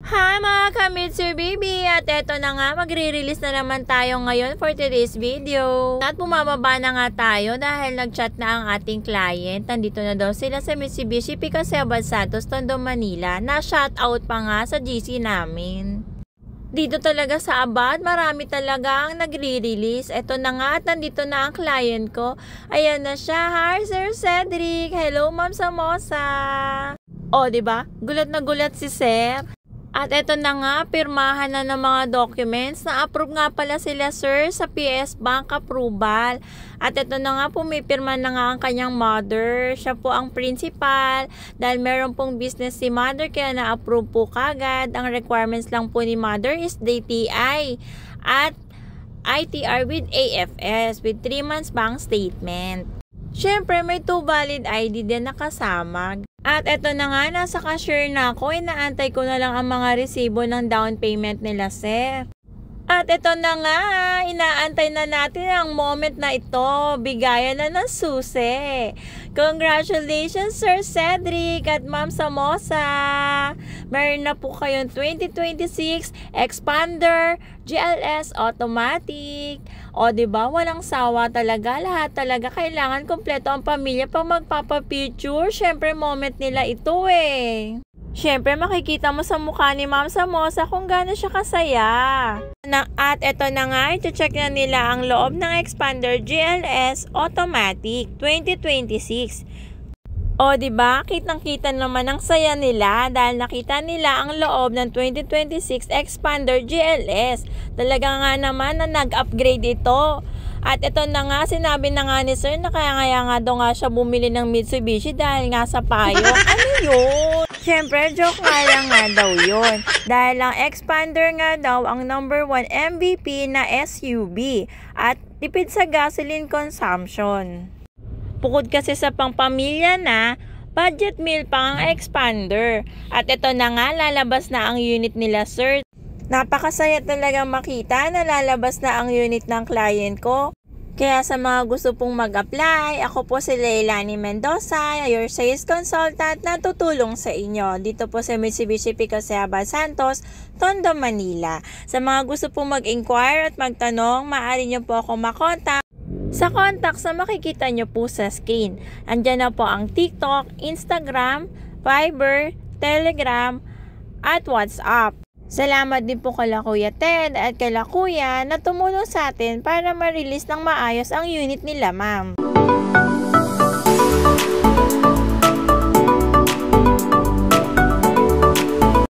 Hi mga ka-Mitsubishi! At eto na nga, magre-release na naman tayo ngayon for today's video. At bumababa na nga tayo dahil nag-chat na ang ating client. Nandito na daw sila sa Mitsubishi Picasebal Santos, Tondo, Manila. Na-shoutout pa nga sa GC namin. Dito talaga sa Abad, marami talaga ang nagre-release. Eto na nga at nandito na ang client ko. Ayan na siya. Hi Sir Cedric! Hello Ma'am Samosa! O, diba? Gulat na gulat si Sir. At eto na nga, pirmahan na ng mga documents. Na-approve nga pala sila sir sa PS Bank approval. At eto na nga, pumipirma na nga ang kanyang mother. Siya po ang principal. Dahil meron pong business si mother, kaya na-approve po kagad. Ang requirements lang po ni mother is DTI at ITR with AFS with 3 months bank statement. Siyempre, may 2 valid ID din nakasama. At eto na nga, nasa cashier na ako. Inaantay ko na lang ang mga resibo ng down payment nila, sir. At eto na nga, inaantay na natin ang moment na ito. Bigayan na ng susi. Congratulations, Sir Cedric at Ma'am Samosa. Meron na po kayong 2026 Expander GLS Automatic. O diba, walang sawa talaga. Lahat talaga kailangan kompleto ang pamilya pag magpapapicture. Syempre, moment nila ito eh. Siyempre, makikita mo sa mukha ni Ma'am Samosa kung gaano siya kasaya. At eto na nga, i-check na nila ang loob ng Expander GLS Automatic 2026. O, diba? Kitang-kita naman ang saya nila dahil nakita nila ang loob ng 2026 Expander GLS. Talaga nga naman na nag-upgrade ito. At ito na nga, sinabi na nga ni sir na kaya nga daw nga siya bumili ng Mitsubishi dahil nga sa payo. Ano yun? Siyempre, joke nga daw yun. Dahil ang Expander nga daw ang number 1 MVP na SUV at tipid sa gasoline consumption. Bukod kasi sa pangpamilya na, budget meal pa ang Expander. At ito na nga, lalabas na ang unit nila sir. Napakasaya talagang makita na lalabas na ang unit ng client ko. Kaya sa mga gusto pong mag-apply, ako po si Leilani Mendoza, your sales consultant na tutulong sa inyo. Dito po sa Mitsubishi Picasebal Santos, Tondo, Manila. Sa mga gusto pong mag-inquire at magtanong, maaari nyo po ako makontak sa contacts na makikita nyo po sa screen. Andyan na po ang TikTok, Instagram, Viber, Telegram, at WhatsApp. Salamat din po kala Kuya Ted at kala Kuya na tumulong sa atin para ma-release ng maayos ang unit nila, ma'am.